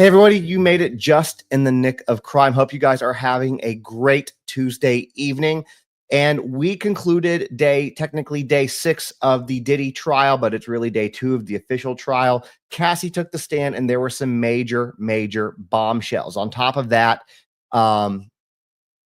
Hey, everybody, you made it just in the nick of crime. Hope you guys are having a great Tuesday evening. And we concluded technically day 6 of the Diddy trial, but it's really day 2 of the official trial. Cassie took the stand, and there were some major bombshells. On top of that,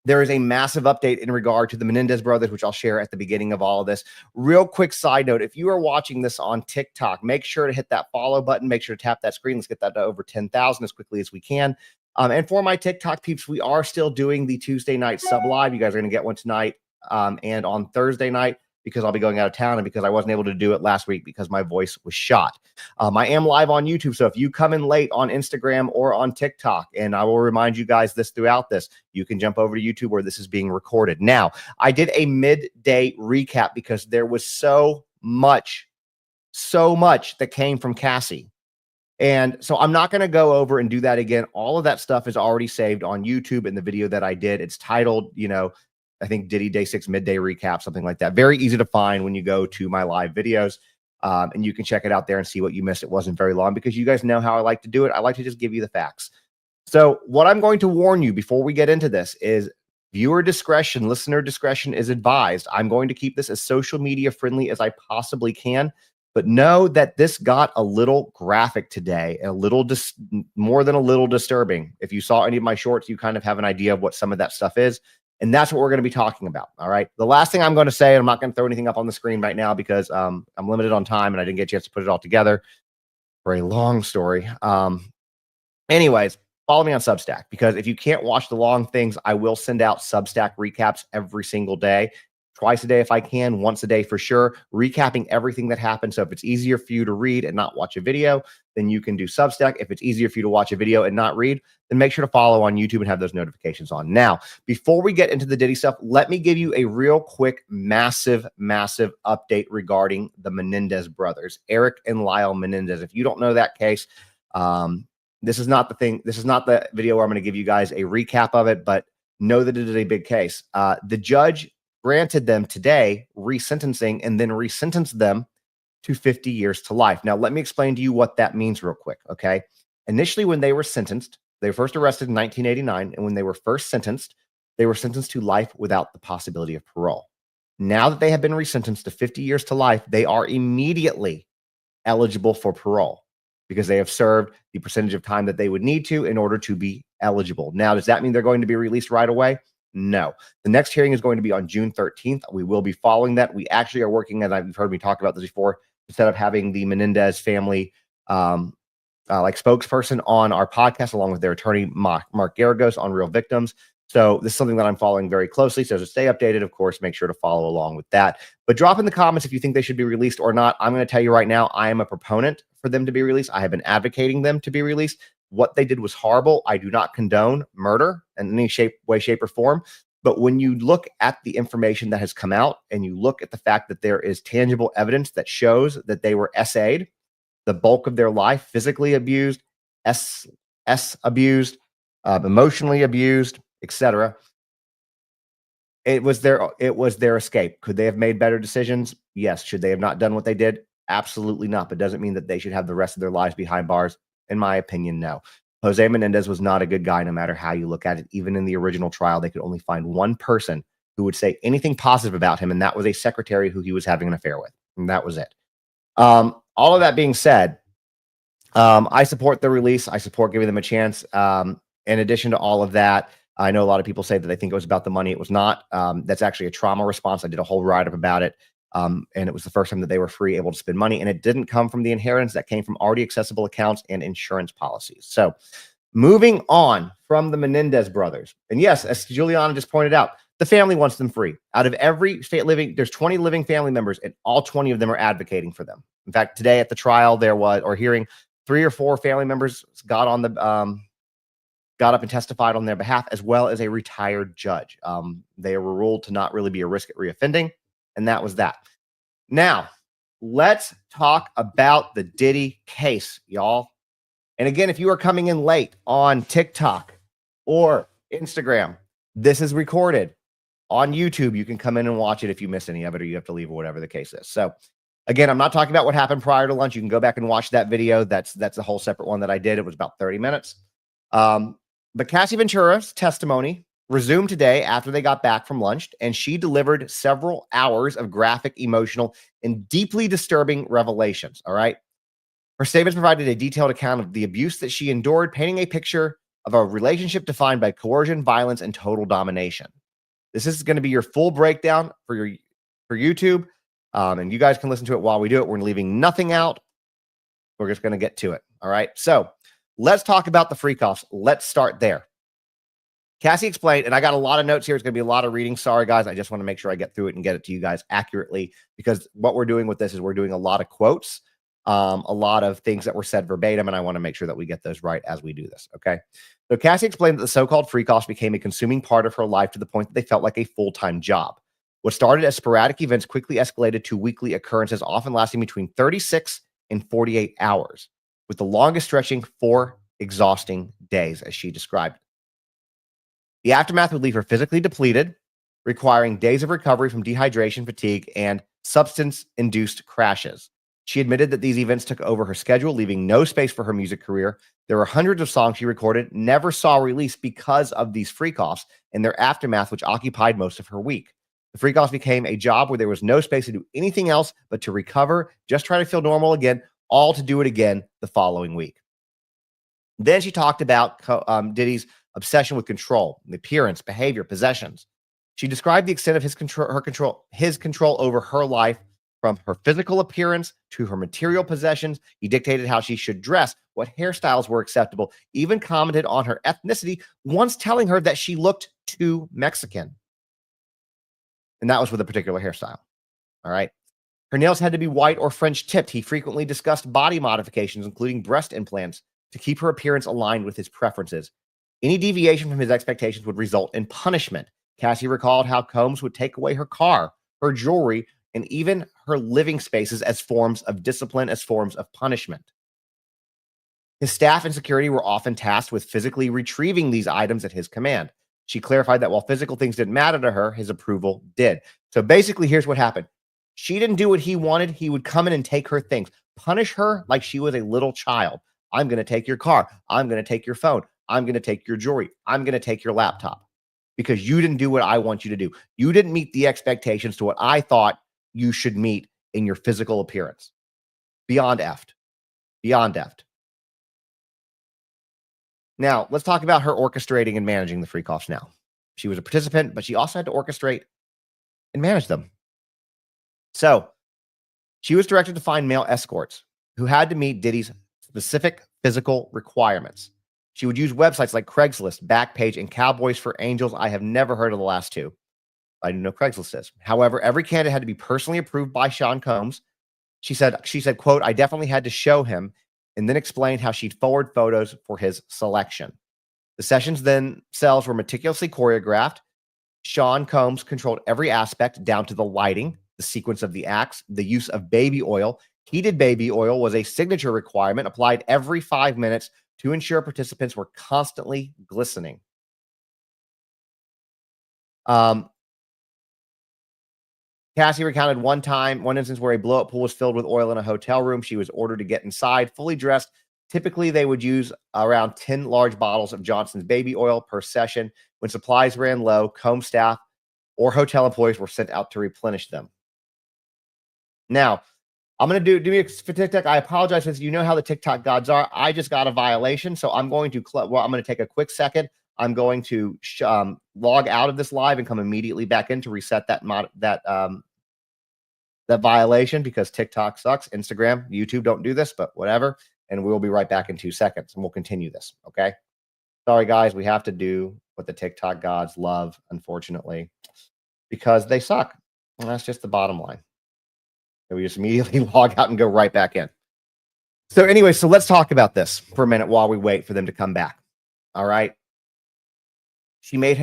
there is a massive update in regard to the Menendez brothers, which I'll share at the beginning of all of this. Real quick side note, if you are watching this on TikTok, make sure to hit that follow button. Make sure to tap that screen. Let's get that to over 10,000 as quickly as we can. And for my TikTok peeps, we are still doing the Tuesday night sub live. You guys are going to get one tonight and on Thursday night, because I'll be going out of town and because I wasn't able to do it last week because my voice was shot. I am live on YouTube, so if you come in late on Instagram or on TikTok, and I will remind you guys this throughout this, you can jump over to YouTube where this is being recorded. Now, I did a midday recap because there was so much that came from Cassie. And so I'm not going to go over and do that again. All of that stuff is already saved on YouTube in the video that I did. It's titled, I think Diddy Day 6 midday recap, something like that. Very easy to find when you go to my live videos, and you can check it out there and see what you missed. It wasn't very long because you guys know how I like to do it. I like to just give you the facts. So what I'm going to warn you before we get into this is viewer discretion, listener discretion is advised. I'm going to keep this as social media friendly as I possibly can, but know that this got a little graphic today, a little more than a little disturbing. If you saw any of my shorts, you kind of have an idea of what some of that stuff is. And that's what we're going to be talking about. All right. The last thing I'm going to say, and I'm not going to throw anything up on the screen right now because I'm limited on time and I didn't get a chance to put it all together for a long story. Anyways, follow me on Substack, because if you can't watch the long things, I will send out Substack recaps every single day. Twice a day if I can, once a day for sure, recapping everything that happened. So if it's easier for you to read and not watch a video, then you can do Substack. If it's easier for you to watch a video and not read, then make sure to follow on YouTube and have those notifications on. Now, before we get into the Diddy stuff, let me give you a real quick, massive update regarding the Menendez brothers, Eric and Lyle Menendez. If you don't know that case, this is not the thing. This is not the video where I'm going to give you guys a recap of it, but know that it is a big case. The judge granted them today resentencing and then resentenced them to 50 years to life. Now, let me explain to you what that means real quick, okay? Initially, when they were sentenced, they were first arrested in 1989, and when they were first sentenced, they were sentenced to life without the possibility of parole. Now that they have been resentenced to 50 years to life, they are immediately eligible for parole because they have served the percentage of time that they would need to in order to be eligible. Now, does that mean they're going to be released right away? No. The next hearing is going to be on June 13th. We will be following that. We actually are working, and you've heard me talk about this before, instead of having the Menendez family like spokesperson on our podcast, along with their attorney, Mark Garagos, on Real Victims. So this is something that I'm following very closely. So to stay updated, of course, make sure to follow along with that. But drop in the comments if you think they should be released or not. I'm going to tell you right now, I am a proponent for them to be released. I have been advocating them to be released. What they did was horrible. I do not condone murder in any way, shape, or form. But when you look at the information that has come out and you look at the fact that there is tangible evidence that shows that they were SA'd, the bulk of their life, physically abused, abused, emotionally abused, etc. It was their escape. Could they have made better decisions? Yes. Should they have not done what they did? Absolutely not. But doesn't mean that they should have the rest of their lives behind bars. In my opinion, no. Jose Menendez was not a good guy, no matter how you look at it. Even in the original trial, they could only find one person who would say anything positive about him, and that was a secretary who he was having an affair with. And that was it. All of that being said, I support the release. I support giving them a chance. In addition to all of that, I know a lot of people say that they think it was about the money. It was not. That's actually a trauma response. I did a whole write-up about it. And it was the first time that they were free, able to spend money. And it didn't come from the inheritance. That came from already accessible accounts and insurance policies. So moving on from the Menendez brothers. And yes, as Juliana just pointed out, the family wants them free. Out of every state living, there's 20 living family members, and all 20 of them are advocating for them. In fact, today at the trial, there was, or hearing, 3 or 4 family members got on the, got up and testified on their behalf, as well as a retired judge. They were ruled to not really be a risk at reoffending. And that was that. Now, let's talk about the Diddy case, y'all. And again, if you are coming in late on TikTok or Instagram, this is recorded on YouTube. You can come in and watch it if you miss any of it or you have to leave or whatever the case is. So Again, I'm not talking about what happened prior to lunch. You can go back and watch that video. That's a whole separate one that I did. It was about 30 minutes. But Cassie Ventura's testimony resumed today after they got back from lunch, and she delivered several hours of graphic, emotional, and deeply disturbing revelations. All right. Her statements provided a detailed account of the abuse that she endured, painting a picture of a relationship defined by coercion, violence, and total domination. This is going to be your full breakdown for YouTube. And you guys can listen to it while we do it. We're leaving nothing out. We're just going to get to it. All right. So let's talk about the freak offs. Let's start there. Cassie explained, and I got a lot of notes here. It's going to be a lot of reading. Sorry, guys. I just want to make sure I get through it and get it to you guys accurately, because what we're doing with this is we're doing a lot of quotes, a lot of things that were said verbatim, and I want to make sure that we get those right as we do this. Okay. So Cassie explained that the so-called freak offs became a consuming part of her life to the point that they felt like a full-time job. What started as sporadic events quickly escalated to weekly occurrences, often lasting between 36 and 48 hours, with the longest stretching 4 exhausting days, as she described. The aftermath would leave her physically depleted, requiring days of recovery from dehydration, fatigue, and substance-induced crashes. She admitted that these events took over her schedule, leaving no space for her music career. There were hundreds of songs she recorded, never saw release because of these freak-offs and their aftermath, which occupied most of her week. The freak-offs became a job where there was no space to do anything else but to recover, just try to feel normal again, all to do it again the following week. Then she talked about Diddy's obsession with control, appearance, behavior, possessions. She described the extent of his control over her life, from her physical appearance to her material possessions. He dictated how she should dress, what hairstyles were acceptable, even commented on her ethnicity, once telling her that she looked too Mexican. And that was with a particular hairstyle. All right. Her nails had to be white or French tipped. He frequently discussed body modifications, including breast implants, to keep her appearance aligned with his preferences. Any deviation from his expectations would result in punishment. Cassie recalled how Combs would take away her car, her jewelry, and even her living spaces as forms of discipline, as forms of punishment. His staff and security were often tasked with physically retrieving these items at his command. She clarified that while physical things didn't matter to her, his approval did. So basically, here's what happened. She didn't do what he wanted. He would come in and take her things, punish her like she was a little child. I'm going to take your car. I'm going to take your phone. I'm going to take your jewelry. I'm going to take your laptop because you didn't do what I want you to do. You didn't meet the expectations to what I thought you should meet in your physical appearance. Beyond effed. Beyond effed. Now, let's talk about her orchestrating and managing the freak offs now. She was a participant, but she also had to orchestrate and manage them. So she was directed to find male escorts who had to meet Diddy's specific physical requirements. She would use websites like Craigslist, Backpage, and Cowboys for Angels. I have never heard of the last two. I didn't know Craigslist is. However, every candidate had to be personally approved by Sean Combs. She said, quote, I definitely had to show him, and then explained how she'd forward photos for his selection. The sessions themselves were meticulously choreographed. Sean Combs controlled every aspect down to the lighting, the sequence of the acts, the use of baby oil. Heated baby oil was a signature requirement applied every 5 minutes to ensure participants were constantly glistening. Cassie recounted one instance where a blow-up pool was filled with oil in a hotel room. She was ordered to get inside, fully dressed. Typically, they would use around 10 large bottles of Johnson's baby oil per session. When supplies ran low, Combs staff or hotel employees were sent out to replenish them. Now, I'm going to do me for TikTok. I apologize, because you know how the TikTok gods are. I just got a violation, so I'm going to I'm going to take a quick second. I'm going to log out of this live and come immediately back in to reset that violation, because TikTok sucks. Instagram, YouTube don't do this, but whatever. And we'll be right back in 2 seconds, and we'll continue this. Okay. Sorry, guys. We have to do what the TikTok gods love, unfortunately, because they suck. And that's just the bottom line. And we just immediately log out and go right back in. So anyway, so let's talk about this for a minute while we wait for them to come back. All right. He made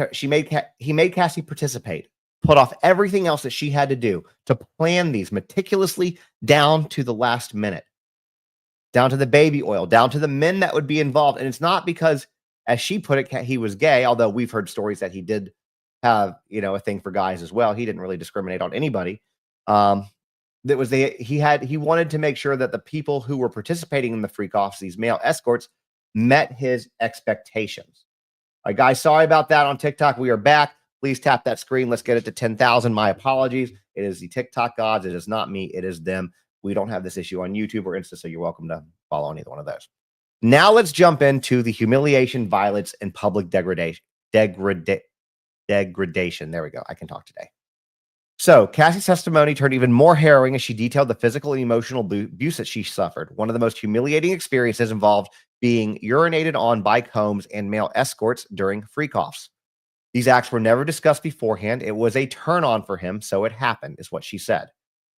Cassie participate, put off everything else that she had to do to plan these meticulously down to the last minute, down to the baby oil, down to the men that would be involved. And it's not because, as she put it, he was gay, although we've heard stories that he did have, a thing for guys as well. He didn't really discriminate on anybody. that was he wanted to make sure that the people who were participating in the freak offs, these male escorts, met his expectations. All right, guys, sorry about that on TikTok. We are back. Please tap that screen. Let's get it to 10,000. My apologies. It is the TikTok gods. It is not me. It is them. We don't have this issue on YouTube or Insta, so you're welcome to follow either one of those. Now let's jump into the humiliation, violence, and public degradation. Degradation. There we go. I can talk today. So Cassie's testimony turned even more harrowing as she detailed the physical and emotional abuse that she suffered. One of the most humiliating experiences involved being urinated on by Combs and male escorts during freak-offs. These acts were never discussed beforehand. It was a turn-on for him, so it happened, is what she said.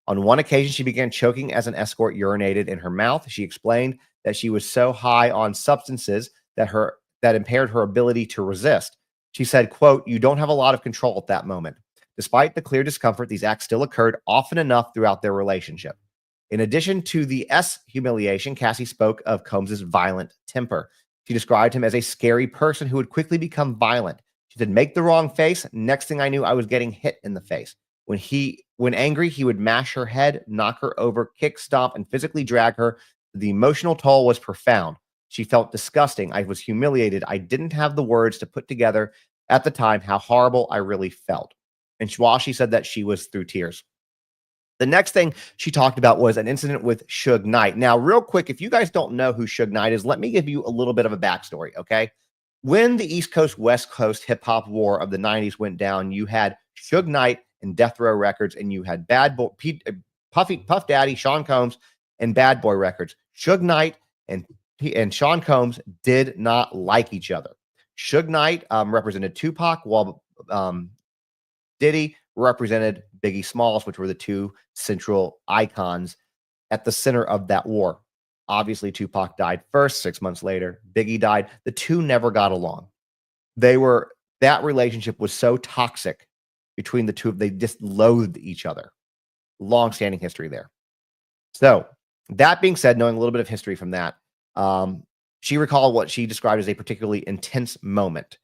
On one occasion, she began choking as an escort urinated in her mouth. She explained that she was so high on substances that impaired her ability to resist. She said, quote, "You don't have a lot of control at that moment." Despite the clear discomfort, these acts still occurred often enough throughout their relationship. In addition to the humiliation, Cassie spoke of Combs's violent temper. She described him as a scary person who would quickly become violent. She said, "Make the wrong face. Next thing I knew, I was getting hit in the face. When angry, he would mash her head, knock her over, kick, stomp, and physically drag her. The emotional toll was profound. She felt disgusting. I was humiliated. I didn't have the words to put together at the time how horrible I really felt." And while she said that, she was through tears. The next thing she talked about was an incident with Suge Knight. Now, real quick, if you guys don't know who Suge Knight is, let me give you a little bit of a backstory, okay? When the East Coast, West Coast hip-hop war of the 90s went down, you had Suge Knight and Death Row Records, and you had Puff Daddy, Sean Combs, and Bad Boy Records. Suge Knight and Sean Combs did not like each other. Suge Knight represented Tupac, while Diddy represented Biggie Smalls, which were the two central icons at the center of that war. Obviously, Tupac died first. 6 months later, Biggie died. The two never got along. That relationship was so toxic between the two. They just loathed each other. Long-standing history there. So that being said, knowing a little bit of history from that, she recalled what she described as a particularly intense moment.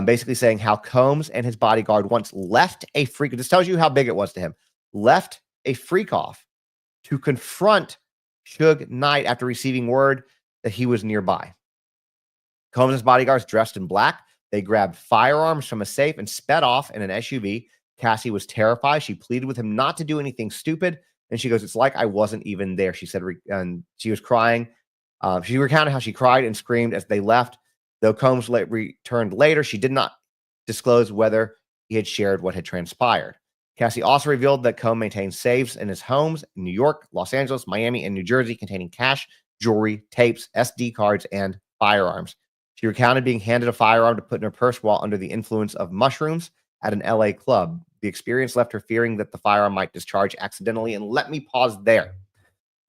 Basically saying how Combs and his bodyguard once left a freak. This tells you how big it was to him. Left a freak off to confront Suge Knight after receiving word that he was nearby. Combs' bodyguards dressed in black. They grabbed firearms from a safe and sped off in an SUV. Cassie was terrified. She pleaded with him not to do anything stupid. And she goes, "It's like I wasn't even there." She said, and she was crying. She recounted how she cried and screamed as they left. Though Combs returned later, she did not disclose whether he had shared what had transpired. Cassie also revealed that Combs maintained safes in his homes in New York, Los Angeles, Miami, and New Jersey containing cash, jewelry, tapes, SD cards, and firearms. She recounted being handed a firearm to put in her purse while under the influence of mushrooms at an LA club. The experience left her fearing that the firearm might discharge accidentally. And let me pause there,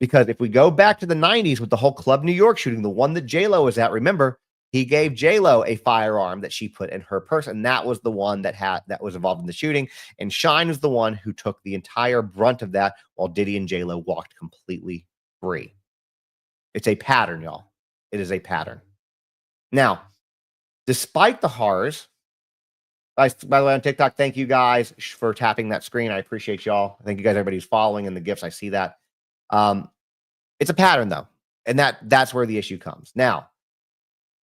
because if we go back to the 90s with the whole Club New York shooting, the one that J-Lo was at, remember, he gave J-Lo a firearm that she put in her purse, and that was the one that was involved in the shooting. And Shine was the one who took the entire brunt of that, while Diddy and J-Lo walked completely free. It's a pattern, y'all. It is a pattern. Now, despite the horrors, by the way, on TikTok, thank you guys for tapping that screen. I appreciate y'all. Thank you guys, everybody who's following and the gifts. I see that. It's a pattern, though, and that's where the issue comes. Now,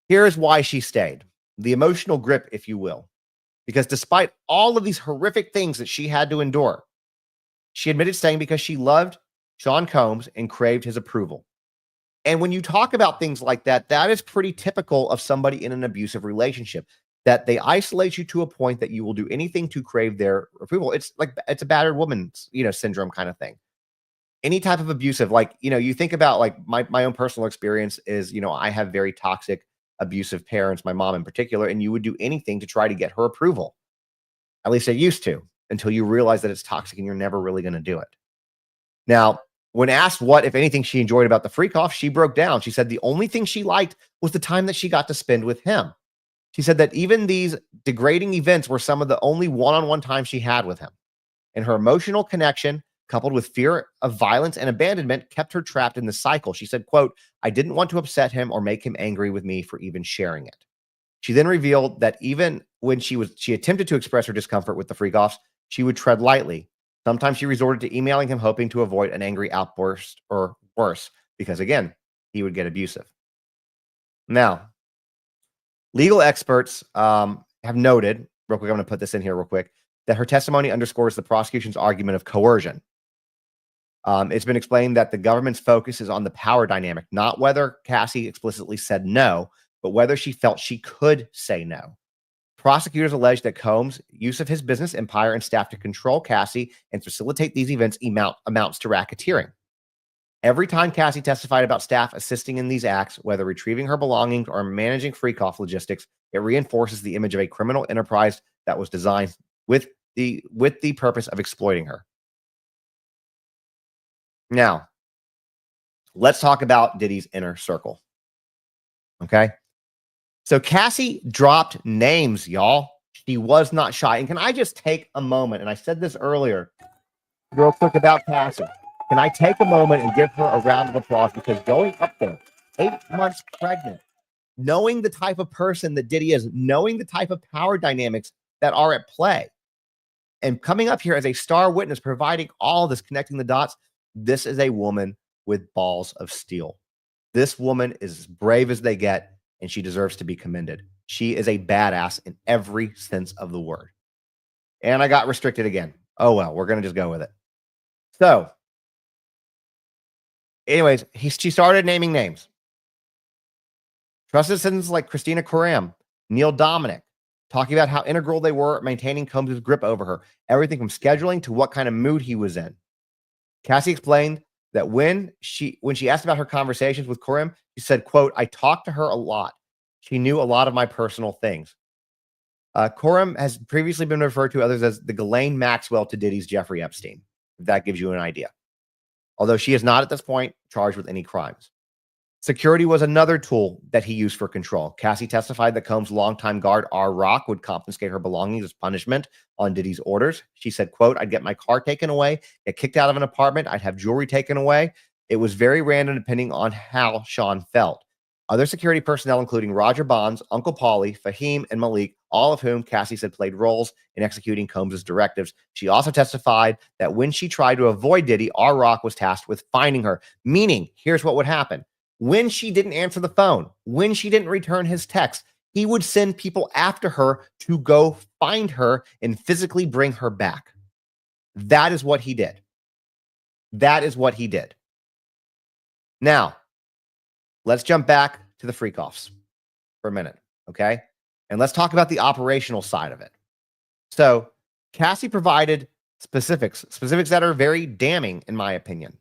here's why she stayed. The emotional grip, if you will. Because despite all of these horrific things that she had to endure, she admitted staying because she loved Sean Combs and craved his approval. And when you talk about things like that, that is pretty typical of somebody in an abusive relationship, that they isolate you to a point that you will do anything to crave their approval. It's like, it's a battered woman's, syndrome kind of thing. Any type of abusive, like, you think about like my own personal experience is, I have very toxic, abusive parents, my mom in particular, and you would do anything to try to get her approval. At least I used to, until you realize that it's toxic and you're never really going to do it. Now, when asked what, if anything, she enjoyed about the freak off, she broke down. She said the only thing she liked was the time that she got to spend with him. She said that even these degrading events were some of the only one-on-one time she had with him. And her emotional connection, coupled with fear of violence and abandonment, kept her trapped in the cycle. She said, quote, "I didn't want to upset him or make him angry with me for even sharing it." She then revealed that even when she attempted to express her discomfort with the freak offs, she would tread lightly. Sometimes she resorted to emailing him, hoping to avoid an angry outburst or worse, because again, he would get abusive. Now, legal experts have noted, real quick, I'm going to put this in here real quick, that her testimony underscores the prosecution's argument of coercion. It's been explained that the government's focus is on the power dynamic, not whether Cassie explicitly said no, but whether she felt she could say no. Prosecutors allege that Combs' use of his business empire and staff to control Cassie and facilitate these events amounts to racketeering. Every time Cassie testified about staff assisting in these acts, whether retrieving her belongings or managing freak-off logistics, it reinforces the image of a criminal enterprise that was designed with the purpose of exploiting her. Now, let's talk about Diddy's inner circle. Okay? So Cassie dropped names, y'all. She was not shy. And can I just take a moment, and I said this earlier, real quick about Cassie. Can I take a moment and give her a round of applause? Because going up there, 8 months pregnant, knowing the type of person that Diddy is, knowing the type of power dynamics that are at play, and coming up here as a star witness, providing all this, connecting the dots, this is a woman with balls of steel. This woman is as brave as they get, and she deserves to be commended. She is a badass in every sense of the word. And I got restricted again. Oh, well, we're going to just go with it. So, anyways, she started naming names. Trusted citizens like Christina Coram, Neil Dominic, talking about how integral they were at maintaining Combs' grip over her. Everything from scheduling to what kind of mood he was in. Cassie explained that when she asked about her conversations with Coram, she said, quote, "I talked to her a lot. She knew a lot of my personal things." Coram has previously been referred to others as the Ghislaine Maxwell to Diddy's Jeffrey Epstein, if that gives you an idea. Although she is not at this point charged with any crimes. Security was another tool that he used for control. Cassie testified that Combs' longtime guard, R. Rock, would confiscate her belongings as punishment on Diddy's orders. She said, quote, "I'd get my car taken away, get kicked out of an apartment, I'd have jewelry taken away. It was very random depending on how Sean felt." Other security personnel, including Roger Bonds, Uncle Paulie, Fahim, and Malik, all of whom Cassie said played roles in executing Combs' directives. She also testified that when she tried to avoid Diddy, R. Rock was tasked with finding her. Meaning, here's what would happen. When she didn't answer the phone, when she didn't return his text, he would send people after her to go find her and physically bring her back. That is what he did. That is what he did. Now, let's jump back to the freak-offs for a minute, okay? And let's talk about the operational side of it. So, Cassie provided specifics that are very damning, in my opinion.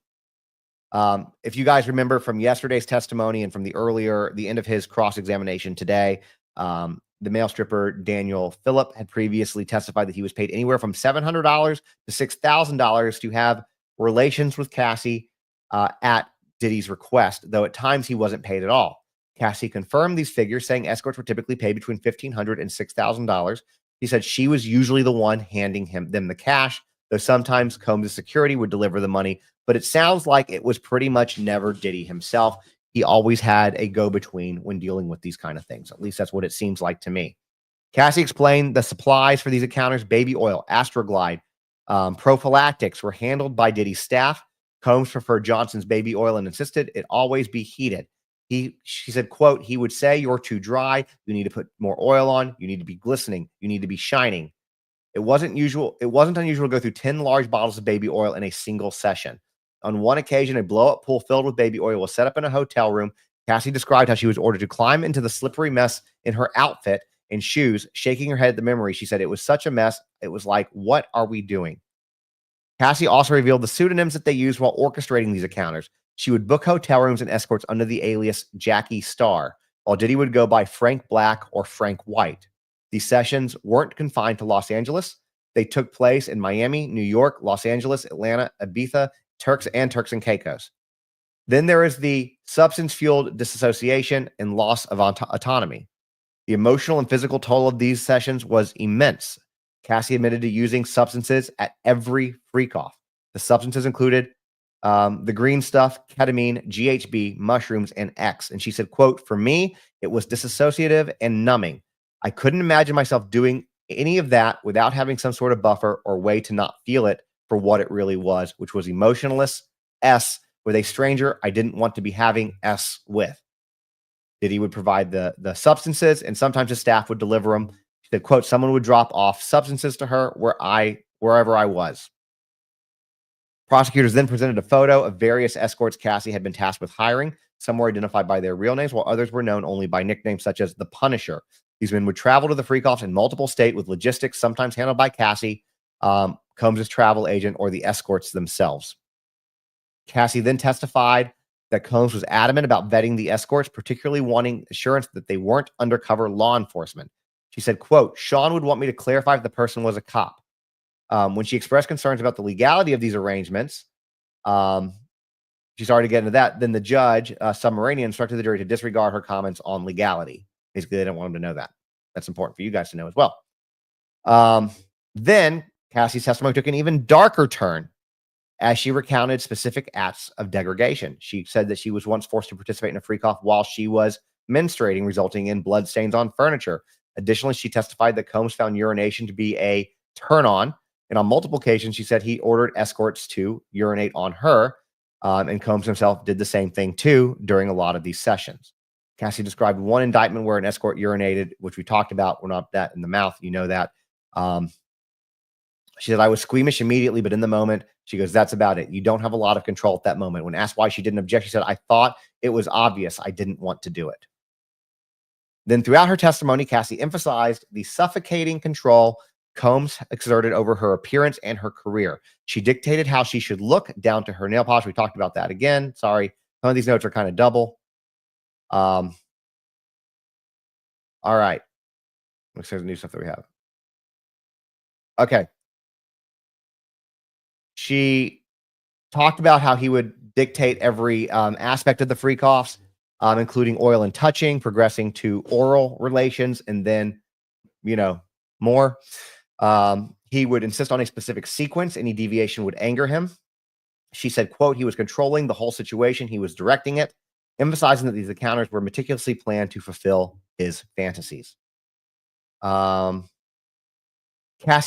If you guys remember from yesterday's testimony and from the end of his cross-examination today, the male stripper Daniel Phillip had previously testified that he was paid anywhere from $700 to $6,000 to have relations with Cassie at Diddy's request, though at times he wasn't paid at all. Cassie confirmed these figures, saying escorts were typically paid between $1,500 and $6,000. He said she was usually the one handing them the cash, though sometimes Combs' security would deliver the money. But it sounds like it was pretty much never Diddy himself. He always had a go-between when dealing with these kind of things. At least that's what it seems like to me. Cassie explained the supplies for these encounters, baby oil, Astroglide, prophylactics were handled by Diddy's staff. Combs preferred Johnson's baby oil and insisted it always be heated. She said, quote, "He would say, 'You're too dry. You need to put more oil on. You need to be glistening. You need to be shining.' It wasn't unusual to go through 10 large bottles of baby oil in a single session. On one occasion, a blow-up pool filled with baby oil was set up in a hotel room. Cassie described how she was ordered to climb into the slippery mess in her outfit and shoes, shaking her head at the memory. She said it was such a mess. It was like, what are we doing?" Cassie also revealed the pseudonyms that they used while orchestrating these encounters. She would book hotel rooms and escorts under the alias Jackie Star, while Diddy would go by Frank Black or Frank White. These sessions weren't confined to Los Angeles. They took place in Miami, New York, Los Angeles, Atlanta, Ibiza, Turks and Caicos. Then there is the substance-fueled disassociation and loss of autonomy. The emotional and physical toll of these sessions was immense. Cassie admitted to using substances at every freak-off. The substances included the green stuff, ketamine, GHB, mushrooms, and X. And she said, quote, "For me, it was disassociative and numbing. I couldn't imagine myself doing any of that without having some sort of buffer or way to not feel it for what it really was, which was emotionless S with a stranger I didn't want to be having S with. Diddy would provide the substances, and sometimes his staff would deliver them. She said, quote, someone would drop off substances to her wherever I was. Prosecutors then presented a photo of various escorts Cassie had been tasked with hiring. Some were identified by their real names, while others were known only by nicknames such as the Punisher. These men would travel to the freak-offs in multiple states with logistics sometimes handled by Cassie, Combs' travel agent, or the escorts themselves. Cassie then testified that Combs was adamant about vetting the escorts, particularly wanting assurance that they weren't undercover law enforcement. She said, quote, Sean would want me to clarify if the person was a cop. When she expressed concerns about the legality of these arrangements, she started to get into that. Then the judge, Submarinian, instructed the jury to disregard her comments on legality. Basically, they didn't want them to know that. That's important for you guys to know as well. Then Cassie's testimony took an even darker turn as she recounted specific acts of degradation. She said that she was once forced to participate in a freak-off while she was menstruating, resulting in blood stains on furniture. Additionally, she testified that Combs found urination to be a turn-on, and on multiple occasions, she said he ordered escorts to urinate on her, and Combs himself did the same thing too during a lot of these sessions. Cassie described one indictment where an escort urinated, which we talked about. We're not that in the mouth, you know that. She said, I was squeamish immediately, but in the moment, she goes, that's about it. You don't have a lot of control at that moment. When asked why she didn't object, she said, I thought it was obvious. I didn't want to do it. Then throughout her testimony, Cassie emphasized the suffocating control Combs exerted over her appearance and her career. She dictated how she should look down to her nail polish. We talked about that again. Sorry. Some of these notes are kind of double. All right. Looks like the new stuff that we have. Okay. She talked about how he would dictate every aspect of the freak-offs, including oil and touching, progressing to oral relations, and then, more. He would insist on a specific sequence. Any deviation would anger him. She said, quote, he was controlling the whole situation. He was directing it, emphasizing that these encounters were meticulously planned to fulfill his fantasies. Cassie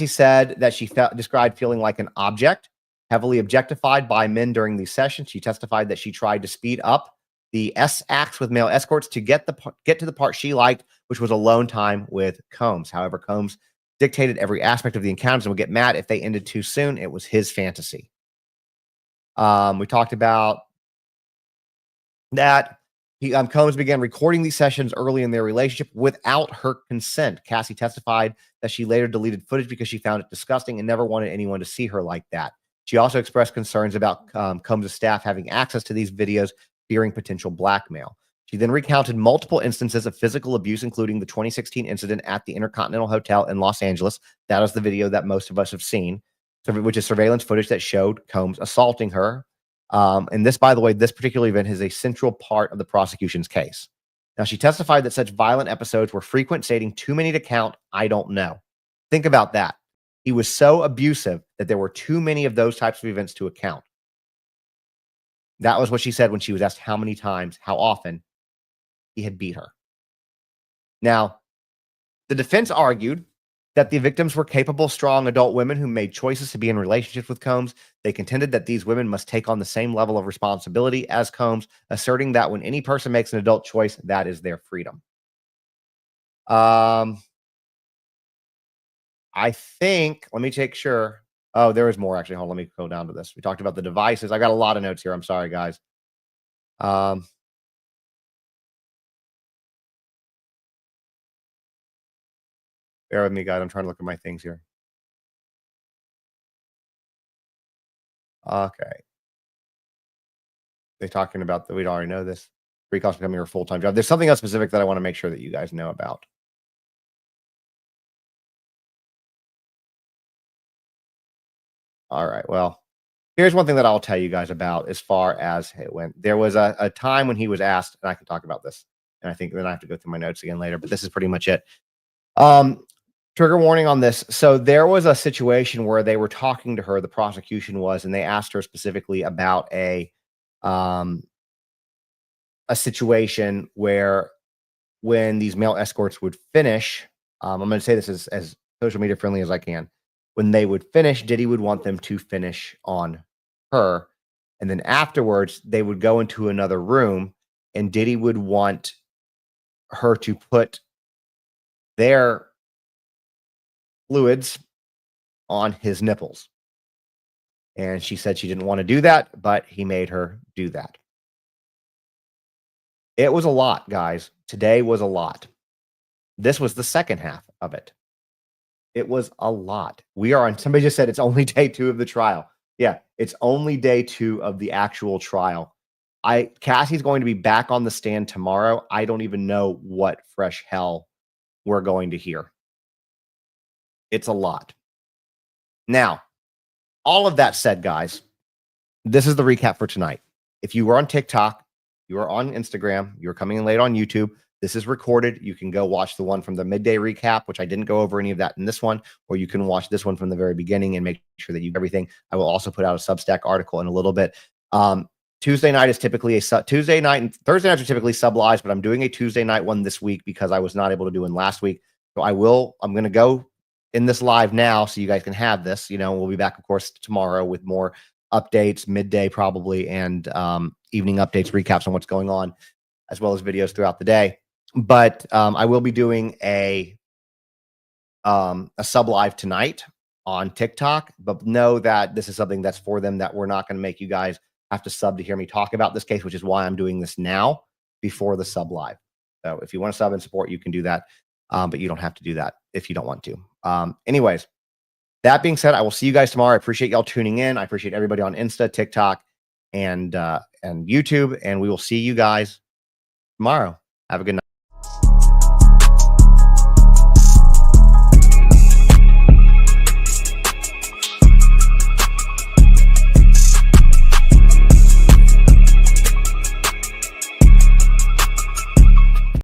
said that she described feeling like an object, heavily objectified by men during these sessions. She testified that she tried to speed up the S acts with male escorts to get to the part she liked, which was alone time with Combs. However, Combs dictated every aspect of the encounters and would get mad if they ended too soon. It was his fantasy. We talked about that. Combs began recording these sessions early in their relationship without her consent. Cassie testified that she later deleted footage because she found it disgusting and never wanted anyone to see her like that. She also expressed concerns about Combs' staff having access to these videos, fearing potential blackmail. She then recounted multiple instances of physical abuse, including the 2016 incident at the Intercontinental Hotel in Los Angeles. That is the video that most of us have seen, which is surveillance footage that showed Combs assaulting her. And this, by the way, this particular event is a central part of the prosecution's case. Now, she testified that such violent episodes were frequent, stating too many to count. I don't know. Think about that. He was so abusive that there were too many of those types of events to account. That was what she said when she was asked how many times, how often he had beat her. Now, the defense argued that the victims were capable, strong adult women who made choices to be in relationships with Combs. They contended that these women must take on the same level of responsibility as Combs, asserting that when any person makes an adult choice, that is their freedom. I think, let me take sure. Oh, there is more actually. Hold on, let me go down to this. We talked about the devices. I got a lot of notes here. I'm sorry, guys. Bear with me, guys. I'm trying to look at my things here. Okay. They're talking about that. We'd already know this. Recall's becoming her full-time job. There's something else specific that I want to make sure that you guys know about. All right. Well, here's one thing that I'll tell you guys about as far as it went. There was a time when he was asked, and I can talk about this, and I think then I have to go through my notes again later, but this is pretty much it. Trigger warning on this. So there was a situation where they were talking to her, the prosecution was, and they asked her specifically about a situation where when these male escorts would finish, I'm going to say this as social media friendly as I can. when they would finish, Diddy would want them to finish on her. And then afterwards, they would go into another room and Diddy would want her to put their fluids on his nipples. And she said she didn't want to do that, but he made her do that. It was a lot, guys. Today was a lot. This was the second half of it. It was a lot. We are on, somebody just said it's only day 2 of the trial. Yeah, it's only day 2 of the actual trial. Cassie's going to be back on the stand tomorrow. I don't even know what fresh hell we're going to hear. It's a lot. Now, all of that said, guys, this is the recap for tonight. If you were on TikTok, you are on Instagram, you're coming in late on YouTube, this is recorded. You can go watch the one from the midday recap, which I didn't go over any of that in this one, or you can watch this one from the very beginning and make sure that you get everything. I will also put out a Substack article in a little bit. Tuesday night is typically Tuesday night, and Thursday nights are typically sublives, but I'm doing a Tuesday night one this week because I was not able to do one last week. So I'm going to go in this live now so you guys can have this. We'll be back, of course, tomorrow with more updates, midday probably, and evening updates, recaps on what's going on, as well as videos throughout the day. But I will be doing a sub live tonight on TikTok, but know that this is something that's for them, that we're not going to make you guys have to sub to hear me talk about this case, which is why I'm doing this now before the sub live. So if you want to sub and support, you can do that. But you don't have to do that if you don't want to. Anyways, that being said, I will see you guys tomorrow. I appreciate y'all tuning in. I appreciate everybody on Insta, TikTok, and YouTube. And we will see you guys tomorrow. Have a good night.